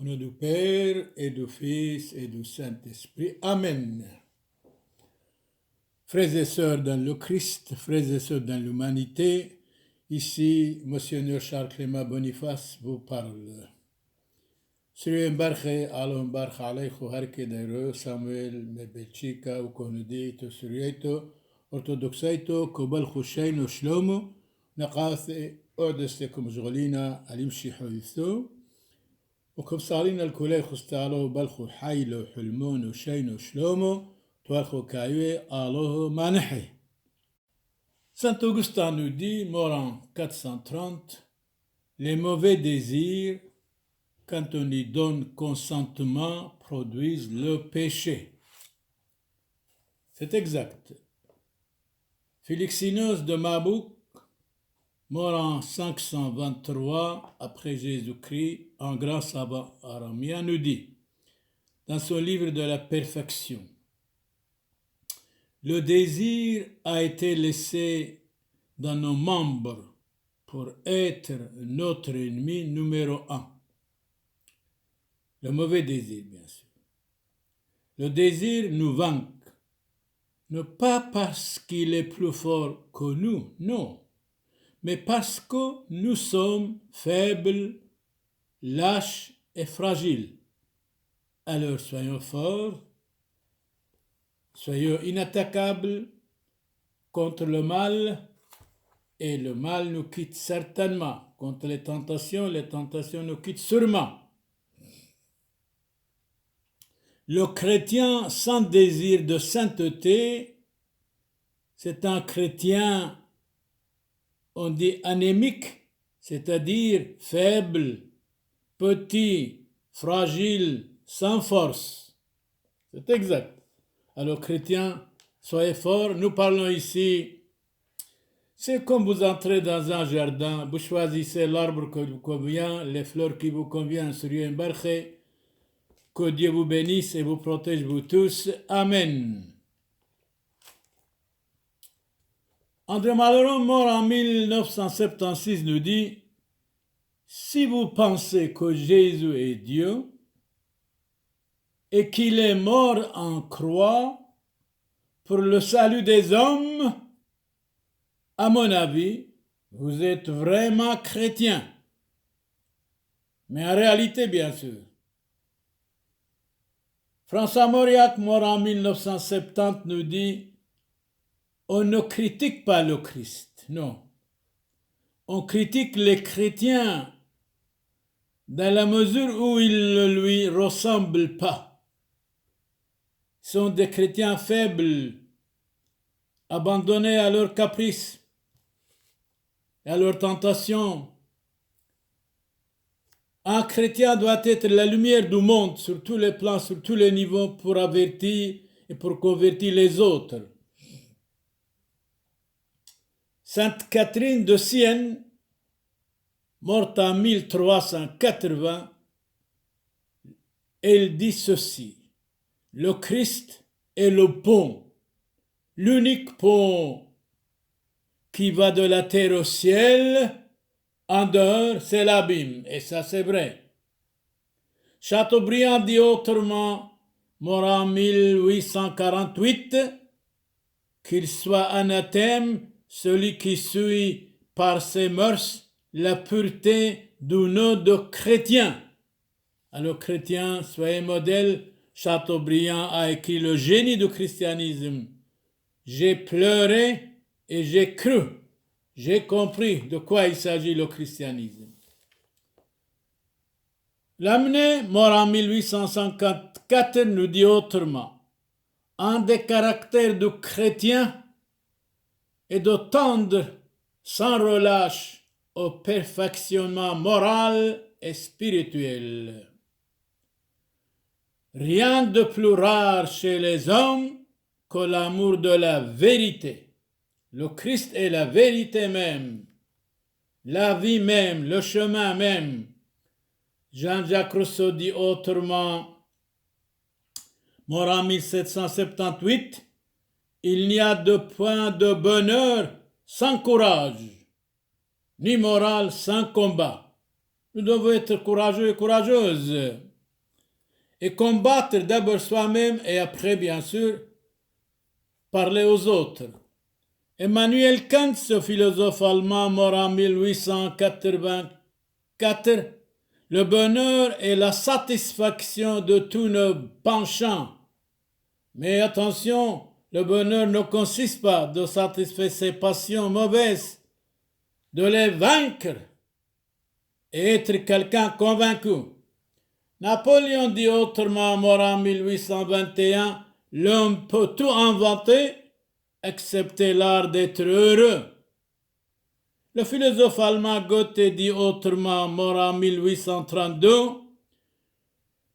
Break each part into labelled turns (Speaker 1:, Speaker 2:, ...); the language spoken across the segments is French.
Speaker 1: Au nom du Père et du Fils et du Saint-Esprit. Amen. Frères et sœurs dans le Christ, frères et sœurs dans l'humanité, ici, Monseigneur Charles Clément Boniface vous parle. Sri Mbarche Alon Barche Alecho Harke Dairo Samuel Mebelchika Ukonudito Surieto Orthodoxaito Kobal Hushaino Shlomo Naqath Odestekum Zolina Alimshi Hoytho وكم صارين الكولي خستالو بلخو حيلو حلمون وشينو شلومو توالخو كايوي آلوه مانحي. Saint Augustin nous dit, mort en 430, les mauvais désirs, quand on y donne consentement, produisent le péché. C'est exact. Philoxénos de Mabouk, mort en 523 après Jésus-Christ, un grand savant araméen, nous dit, dans son livre de la perfection, le désir a été laissé dans nos membres pour être notre ennemi numéro un. Le mauvais désir, bien sûr. Le désir nous vainc, non pas parce qu'il est plus fort que nous, non, mais parce que nous sommes faibles, lâches et fragiles. Alors soyons forts, soyons inattaquables contre le mal, et le mal nous quitte certainement. Contre les tentations nous quittent sûrement. Le chrétien sans désir de sainteté, c'est un chrétien, on dit anémique, c'est-à-dire faible, petit, fragile, sans force. C'est exact. Alors chrétiens, soyez forts. Nous parlons ici, c'est comme vous entrez dans un jardin, vous choisissez l'arbre qui vous convient, les fleurs qui vous conviennent sur une barche. Que Dieu vous bénisse et vous protège vous tous. Amen. André Malraux, mort en 1976, nous dit, si vous pensez que Jésus est Dieu et qu'il est mort en croix pour le salut des hommes, à mon avis, vous êtes vraiment chrétien. Mais en réalité, bien sûr. François Mauriac, mort en 1970, nous dit, on ne critique pas le Christ, non. On critique les chrétiens dans la mesure où ils ne lui ressemblent pas. Ils sont des chrétiens faibles, abandonnés à leurs caprices et à leurs tentations. Un chrétien doit être la lumière du monde sur tous les plans, sur tous les niveaux pour avertir et pour convertir les autres. Sainte Catherine de Sienne, morte en 1380, elle dit ceci, le Christ est le pont, l'unique pont qui va de la terre au ciel. En dehors, c'est l'abîme, et ça c'est vrai. Chateaubriand dit autrement, mort en 1848, qu'il soit anathème celui qui suit par ses mœurs la pureté du nom de chrétien. Alors chrétien, soyez modèle. Chateaubriand a écrit le génie du christianisme. J'ai pleuré et j'ai cru. J'ai compris de quoi il s'agit le christianisme. Lamennais, mort en 1854, nous dit autrement, un des caractères du chrétien est de tendre sans relâche au perfectionnement moral et spirituel. Rien de plus rare chez les hommes que l'amour de la vérité. Le Christ est la vérité même, la vie même, le chemin même. Jean-Jacques Rousseau dit autrement, mort en 1778, il n'y a de point de bonheur sans courage, ni morale sans combat. Nous devons être courageux et courageuses et combattre d'abord soi-même et après, bien sûr, parler aux autres. Emmanuel Kant, ce philosophe allemand mort en 1884, le bonheur est la satisfaction de tous nos penchants. Mais attention, le bonheur ne consiste pas de satisfaire ses passions mauvaises, de les vaincre et être quelqu'un convaincu. Napoléon dit autrement, mort en 1821, l'homme peut tout inventer, excepté l'art d'être heureux. Le philosophe allemand Goethe dit autrement, mort en 1832,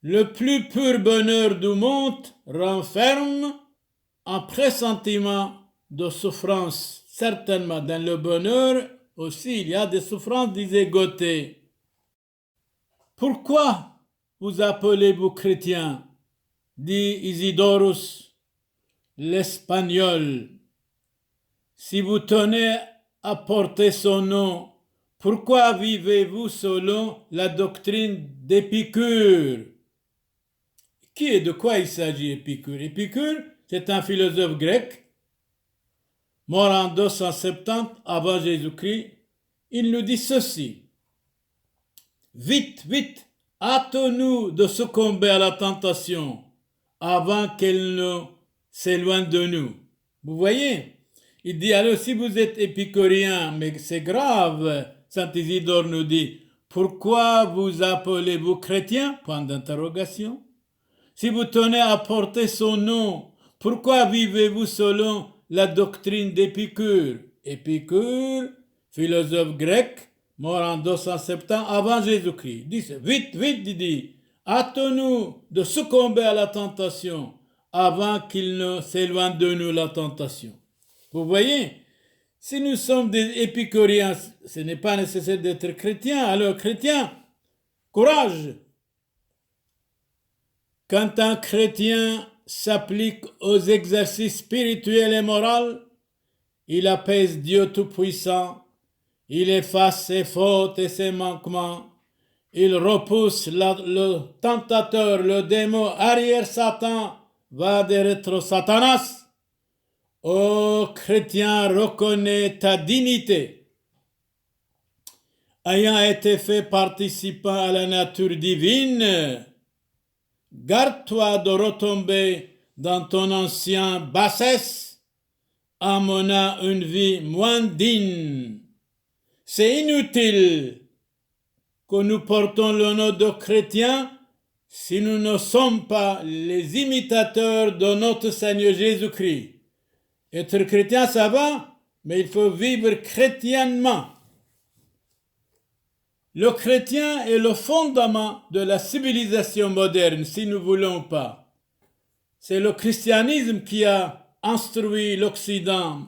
Speaker 1: le plus pur bonheur du monde renferme un pressentiment de souffrance. Certainement, dans le bonheur aussi, il y a des souffrances, disait Goethe. Pourquoi vous appelez-vous chrétien, dit Isidorus l'Espagnol. Si vous tenez à porter son nom, pourquoi vivez-vous selon la doctrine d'Épicure? Qui et de quoi il s'agit, Épicure? Épicure, c'est un philosophe grec, mort en 270 avant Jésus-Christ. Il nous dit ceci. Vite, vite, hâtons-nous de succomber à la tentation avant qu'elle ne s'éloigne de nous. Vous voyez? Il dit, alors si vous êtes épicurien, mais c'est grave, Saint Isidore nous dit, pourquoi vous appelez-vous chrétien? Point d'interrogation. Si vous tenez à porter son nom, pourquoi vivez-vous selon la doctrine d'Épicure? Épicure, philosophe grec, mort en 270 avant Jésus-Christ. Dit, vite, vite, il dit, hâtons-nous de succomber à la tentation avant qu'il ne s'éloigne de nous la tentation. Vous voyez, si nous sommes des épicuriens, ce n'est pas nécessaire d'être chrétien. Alors, chrétien, courage! Quand un chrétien s'applique aux exercices spirituels et moraux, il apaise Dieu Tout-Puissant, il efface ses fautes et ses manquements, il repousse le tentateur, le démon, arrière Satan, va de rétro Satanas. Ô chrétien, reconnais ta dignité. Ayant été fait participant à la nature divine, garde-toi de retomber dans ton ancien bassesse en menant une vie moins digne. C'est inutile que nous portons le nom de chrétien si nous ne sommes pas les imitateurs de notre Seigneur Jésus-Christ. Être chrétien, ça va, mais il faut vivre chrétiennement. Le chrétien est le fondement de la civilisation moderne, si nous ne voulons pas. C'est le christianisme qui a instruit l'Occident,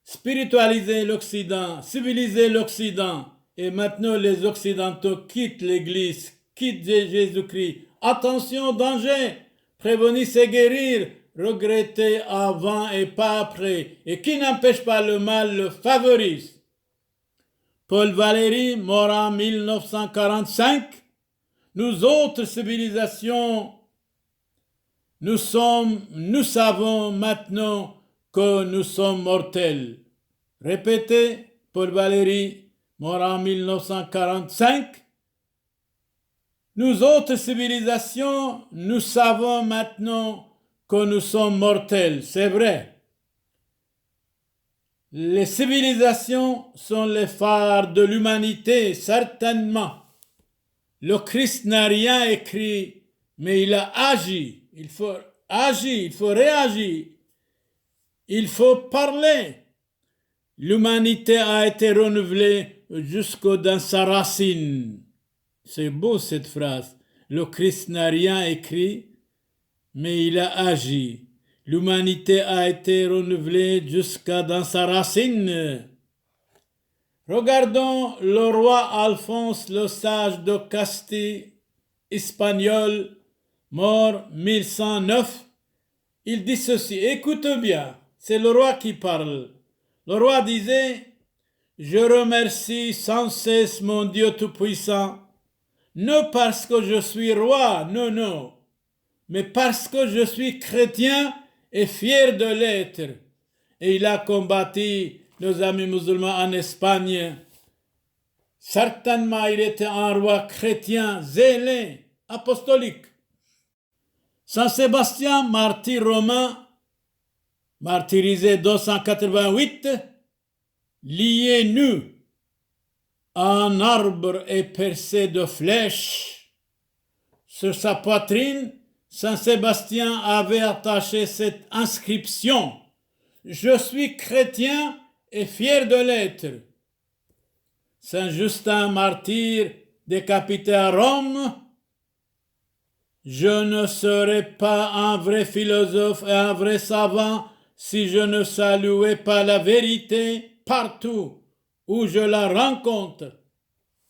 Speaker 1: spiritualisé l'Occident, civilisé l'Occident. Et maintenant, les Occidentaux quittent l'Église, quittent Jésus-Christ. Attention, danger, prévenir c'est guérir, regretter avant et pas après. Et qui n'empêche pas le mal, le favorise. Paul Valéry, mort en 1945, nous autres civilisations, nous savons maintenant que nous sommes mortels. Répétez, Paul Valéry, mort en 1945. Nous autres civilisations, nous savons maintenant que nous sommes mortels. C'est vrai. Les civilisations sont les phares de l'humanité, certainement. Le Christ n'a rien écrit, mais il a agi. Il faut agir, il faut réagir. Il faut parler. L'humanité a été renouvelée jusqu'au dans sa racine. C'est beau cette phrase. Le Christ n'a rien écrit, mais il a agi. L'humanité a été renouvelée jusqu'à dans sa racine. Regardons le roi Alphonse le sage de Castille, espagnol, mort 1109. Il dit ceci, écoute bien, c'est le roi qui parle. Le roi disait, je remercie sans cesse mon Dieu Tout-Puissant, non parce que je suis roi, non, mais parce que je suis chrétien et fier de l'être. Et il a combattu nos amis musulmans en Espagne. Certainement, il était un roi chrétien, zélé, apostolique. Saint Sébastien, martyr romain, martyrisé 288, lié nu à un arbre et percé de flèches. Sur sa poitrine, Saint Sébastien avait attaché cette inscription: je suis chrétien et fier de l'être. Saint Justin, martyr, décapité à Rome: je ne serais pas un vrai philosophe et un vrai savant si je ne saluais pas la vérité partout où je la rencontre.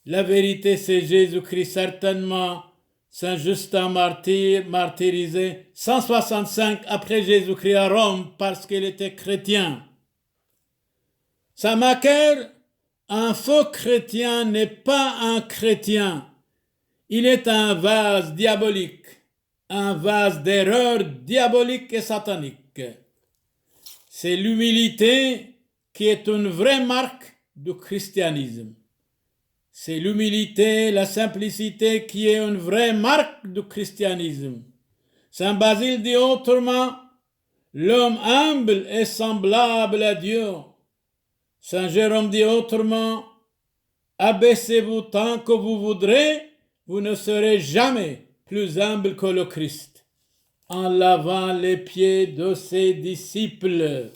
Speaker 1: La vérité, c'est Jésus-Christ, certainement. Saint Justin martyr, martyrisé 165 après Jésus-Christ à Rome parce qu'il était chrétien. Saint Macaire, un faux chrétien n'est pas un chrétien. Il est un vase diabolique, un vase d'erreur diabolique et satanique. C'est l'humilité qui est une vraie marque du christianisme. C'est l'humilité, la simplicité qui est une vraie marque du christianisme. Saint Basile dit autrement: l'homme humble est semblable à Dieu. Saint Jérôme dit autrement: abaissez-vous tant que vous voudrez, vous ne serez jamais plus humble que le Christ. En lavant les pieds de ses disciples.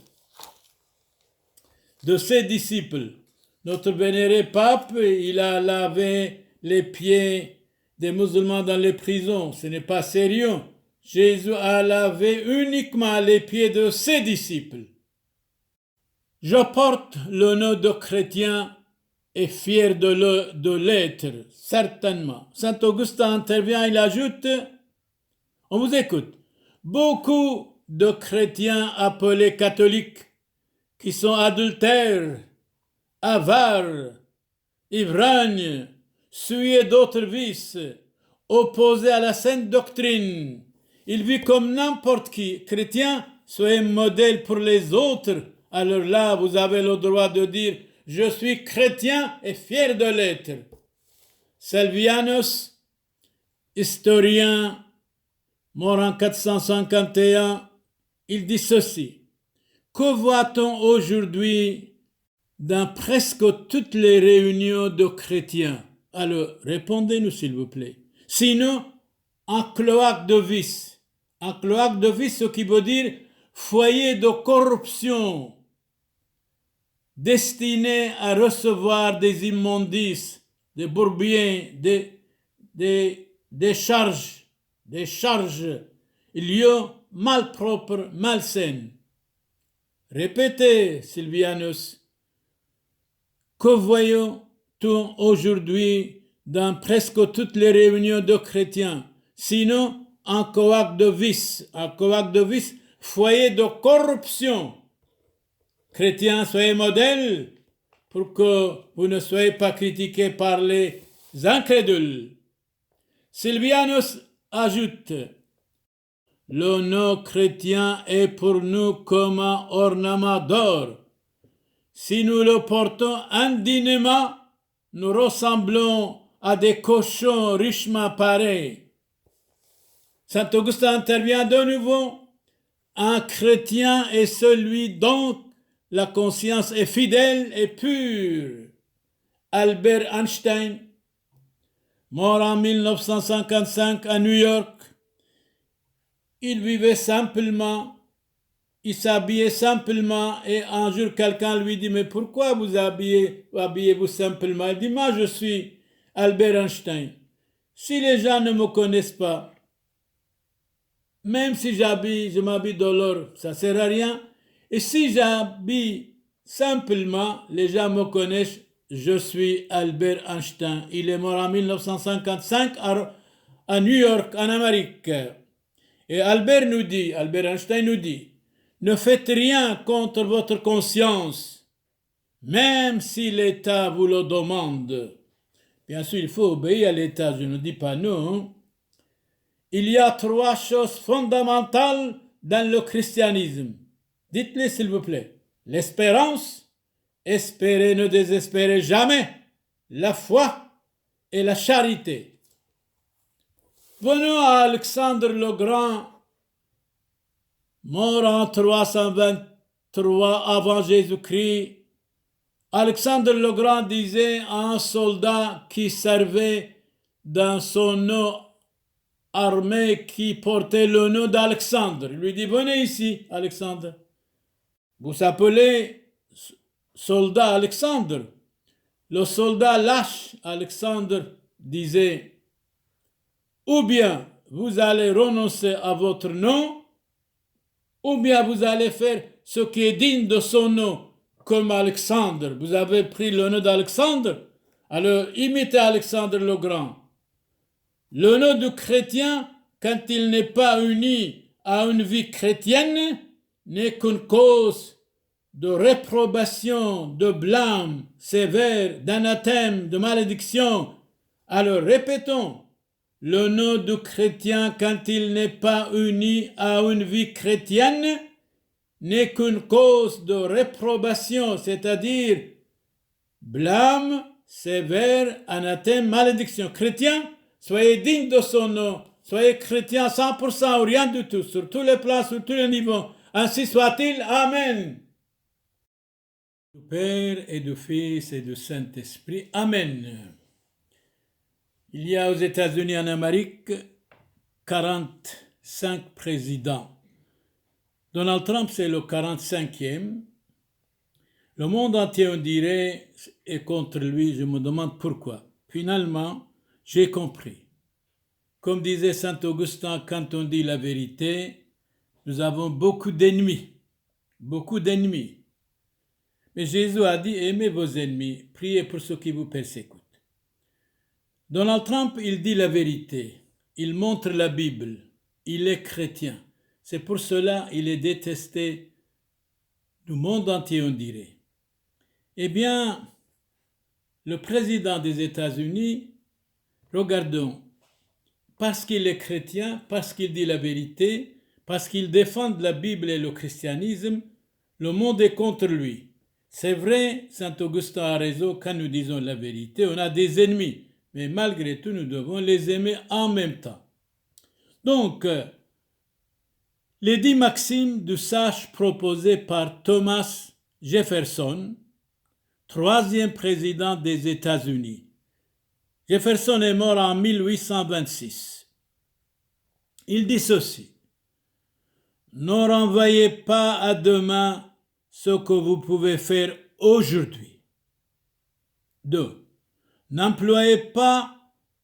Speaker 1: Notre vénéré pape, il a lavé les pieds des musulmans dans les prisons. Ce n'est pas sérieux. Jésus a lavé uniquement les pieds de ses disciples. Je porte le nom de chrétien et fier de l'être, certainement. Saint Augustin intervient, il ajoute, on vous écoute, beaucoup de chrétiens appelés catholiques qui sont adultères, avares, ivrognes, souillés d'autres vices, opposés à la sainte doctrine. Ils vivent comme n'importe qui. Chrétien, soyez modèle pour les autres. Alors là, vous avez le droit de dire: je suis chrétien et fier de l'être. Salvianus, historien, mort en 451, il dit ceci: que voit-on aujourd'hui dans presque toutes les réunions de chrétiens? Alors, répondez-nous s'il vous plaît. Sinon, un cloaque de vice. Un cloaque de vice, ce qui veut dire foyer de corruption, destiné à recevoir des immondices, des bourbiers, des charges, lieux malpropres, malsaines. Répétez, Sylvianus. Que voyons-nous aujourd'hui dans presque toutes les réunions de chrétiens? Sinon, un cloaque de vice, foyer de corruption. Chrétiens, soyez modèles pour que vous ne soyez pas critiqués par les incrédules. Sylvianus ajoute: le nom chrétien est pour nous comme un ornement d'or. Si nous le portons indignement, nous ressemblons à des cochons richement parés. Saint Augustin intervient de nouveau: un chrétien est celui dont la conscience est fidèle et pure. Albert Einstein, mort en 1955 à New York, il vivait simplement, il s'habillait simplement, et un jour quelqu'un lui dit: mais pourquoi vous habillez-vous simplement? Il dit: moi je suis Albert Einstein. Si les gens ne me connaissent pas, même si je m'habille de l'or, ça ne sert à rien. Et si j'habille simplement, les gens me connaissent, je suis Albert Einstein. Il est mort en 1955 à New York, en Amérique. Et Albert Einstein nous dit: ne faites rien contre votre conscience, même si l'État vous le demande. Bien sûr, il faut obéir à l'État, je ne dis pas non. Il y a 3 choses fondamentales dans le christianisme. Dites-les s'il vous plaît. L'espérance, espérez, ne désespérez jamais. La foi et la charité. Venons à Alexandre le Grand, mort en 323 avant Jésus-Christ. Alexandre le Grand disait à un soldat qui servait dans son armée qui portait le nom d'Alexandre. Il lui dit, venez ici, Alexandre. Vous s'appelez soldat Alexandre. Le soldat lâche, Alexandre disait, ou bien vous allez renoncer à votre nom, ou bien vous allez faire ce qui est digne de son nom, comme Alexandre. Vous avez pris le nom d'Alexandre, alors imitez Alexandre le Grand. Le nom du chrétien, quand il n'est pas uni à une vie chrétienne, n'est qu'une cause de réprobation, de blâme sévère, d'anathème, de malédiction. Alors répétons, le nom du chrétien, quand il n'est pas uni à une vie chrétienne, n'est qu'une cause de réprobation, c'est-à-dire blâme sévère, anathème, malédiction. Chrétien, soyez digne de son nom, soyez chrétien 100% ou rien du tout, sur tous les plans, sur tous les niveaux. Ainsi soit-il. Amen. Du Père et du Fils et du Saint-Esprit. Amen. Il y a aux États-Unis en Amérique 45 présidents. Donald Trump, c'est le 45e. Le monde entier, on dirait, est contre lui. Je me demande pourquoi. Finalement, j'ai compris. Comme disait Saint Augustin, quand on dit la vérité, nous avons beaucoup d'ennemis. Beaucoup d'ennemis. Mais Jésus a dit, aimez vos ennemis, priez pour ceux qui vous persécutent. Donald Trump, il dit la vérité. Il montre la Bible. Il est chrétien. C'est pour cela qu'il est détesté du monde entier, on dirait. Eh bien, le président des États-Unis, regardons, parce qu'il est chrétien, parce qu'il dit la vérité, parce qu'il défend la Bible et le christianisme, le monde est contre lui. C'est vrai, Saint Augustin a raison, quand nous disons la vérité, on a des ennemis, mais malgré tout, nous devons les aimer en même temps. Donc, les 10 maximes du sage proposées par Thomas Jefferson, 3e président des États-Unis. Jefferson est mort en 1826. Il dit ceci: ne renvoyez pas à demain ce que vous pouvez faire aujourd'hui. 2. N'employez pas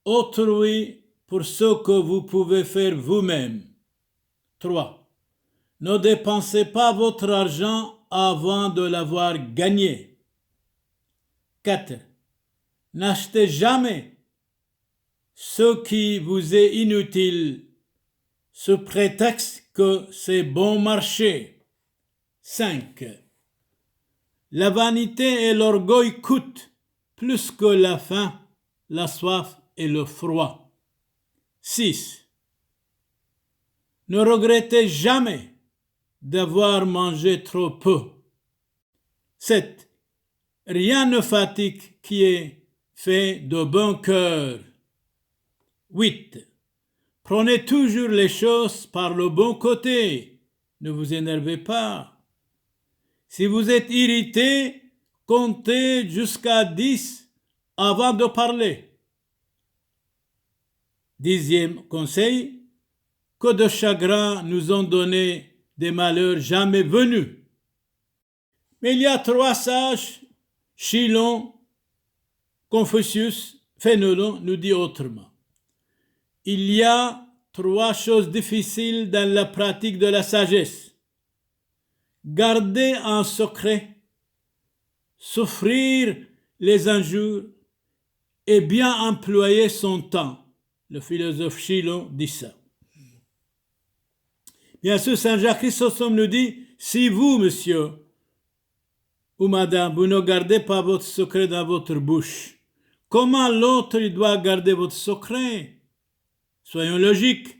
Speaker 1: autrui pour ce que vous pouvez faire vous-même. 3. Ne dépensez pas votre argent avant de l'avoir gagné. 4. N'achetez jamais ce qui vous est inutile sous prétexte que c'est bon marché. 5. La vanité et l'orgueil coûtent plus que la faim, la soif et le froid. 6. Ne regrettez jamais d'avoir mangé trop peu. 7. Rien ne fatigue qui est fait de bon cœur. 8. Prenez toujours les choses par le bon côté. Ne vous énervez pas. Si vous êtes irrité, comptez jusqu'à 10 avant de parler. 10e conseil, que de chagrins nous ont donné des malheurs jamais venus. Mais il y a 3 sages, Chilon, Confucius, Fénelon nous dit autrement. Il y a 3 choses difficiles dans la pratique de la sagesse. Garder un secret, souffrir les injures et bien employer son temps. Le philosophe Chilon dit ça. Bien sûr, Saint Jacques Chrysostome nous dit, si vous, monsieur, ou madame, vous ne gardez pas votre secret dans votre bouche. Comment l'autre doit garder votre secret? Soyons logiques.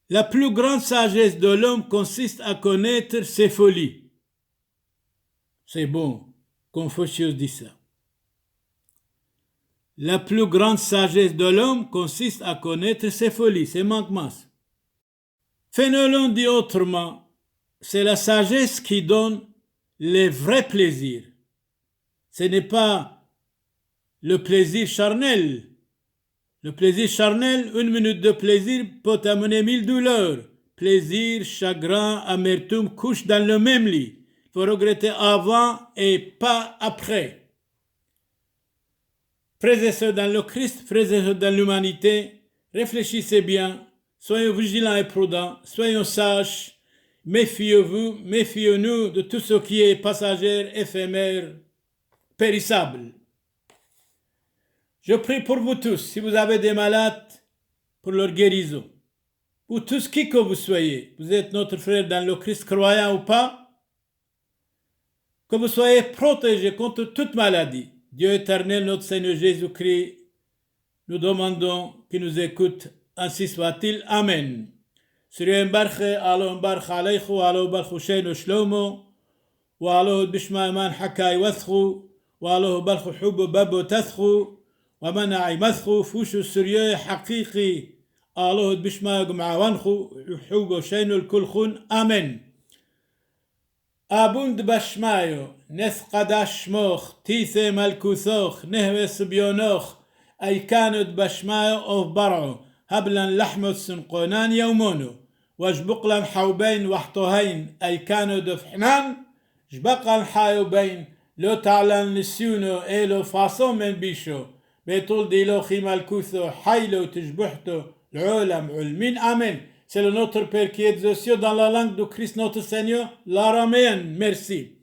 Speaker 1: La plus grande sagesse de l'homme consiste à connaître ses folies. C'est bon, Confucius dit ça. La plus grande sagesse de l'homme consiste à connaître ses folies, ses manquements. Fénelon dit autrement, c'est la sagesse qui donne les vrais plaisirs. Ce n'est pas le plaisir charnel. Le plaisir charnel, 1 minute de plaisir peut amener 1000 douleurs. Plaisir, chagrin, amertume couchent dans le même lit. Il faut regretter avant et pas après. Frères et sœurs dans le Christ, frères et sœurs dans l'humanité, réfléchissez bien, soyons vigilants et prudents, soyons sages, méfiez-vous, méfiez-nous de tout ce qui est passager, éphémère, périssable. Je prie pour vous tous, si vous avez des malades, pour leur guérison. Vous tous, qui que vous soyez, vous êtes notre frère dans le Christ, croyant ou pas, que vous soyez protégés contre toute maladie. Dieu éternel, notre Seigneur Jésus-Christ, nous demandons qu'il nous écoute, ainsi soit-il. Amen. Sri Mbarche, Alo Mbarche Aleichu, Alo Barchu Sheinu Shlomo, wa Alo Bishma Iman Hakai Wathchu, wa Alo Barchu Hubu Babo Tathchu, wa Manai Mathchu, Fushu Surye Haqiqi, Alo Bishma Gum'awanchu, Hubu Sheinu Kulchun. Amen. Abund Bashmayo, Nethqadash Moch, Tithe Malkuthoch, Nehves Bionoch, Aikanud Bashmayo of Bar'o, Hablan Lahmot Sunqonan Yaumono, Wajbuklan Haubain Wahtohain, Aikanud of Hnan, Jbaqan Haubain, Lo Ta'lan Nissuno, Elo Fason Men Bisho, Betul Dilo Chimalkutho, Hailo Tijbuhto, L'Olam Ulmin. Amen. C'est le Notre Père qui est aux cieux dans la langue de Christ notre Seigneur, l'araméen. Merci.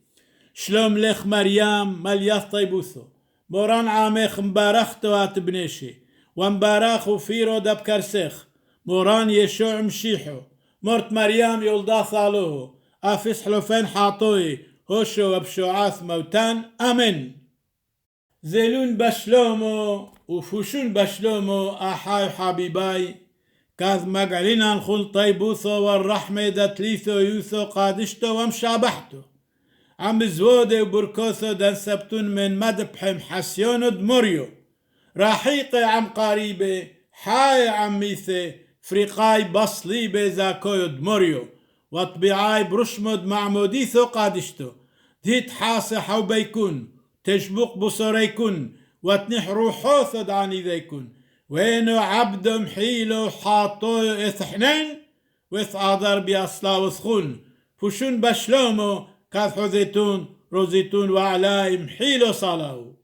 Speaker 1: Shlom lech Mariam, Malias Taibutho. Moran amech mbarachto at bneshi. Wambarachu firo dab karsech. Moran Yeshua mshiho. Mort Mariam yoldath aloho. Afis hlofen hatoi. Hosho abshoath mautan. Amen. Zelun bashlomo. Ufushun bashlomo. Ahay habibai. كاذ مقعلنا الخل طيبوثو والرحمة دتليثو يوثو قادشتو ومشابحتو عم زودة وبركوثو دان سبتون من مدبحم حسيونو دموريو راحيقي عم قريبة حاي عميثة فريقاي بصليبة زاكويو دموريو وطبيعاي برشمد معموديثو قادشتو ديت حاسة حوبيكون تشبق بصريكون واتنح روحوثو دعني ذيكون وينو عبد محيلو حاطو اثحنين وث آذر بأصلا وثخون فشون بشلومو كاثحو زيتون روزيتون وعلاي محيلو صلاو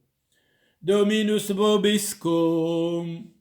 Speaker 1: دومينوس بوبيسكوم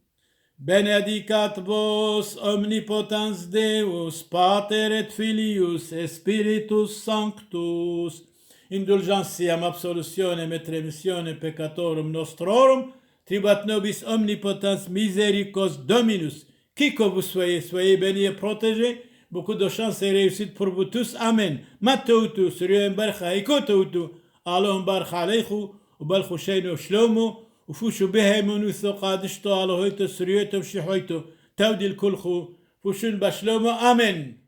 Speaker 1: benedicat vos omnipotens Deus Pater et Filius et Spiritus Sanctus indulgentiam absolutionem et remissionem peccatorum nostrorum tribat nobis omnipotens misericors Dominus. Qui que vous soyez, soyez bénis et protégés. Beaucoup de chance et réussite pour vous tous. Amen. Matoutou, Sri Mbarcha, Ikotoutou, Alon Barcha Aleichu, Ubalchu Sheinu Shlomo, Ufushu Behemonu Thokadishto, Alohoito, Sriotum Shihoito, Taudil Kulchu, Fushun Bashlomo. Amen.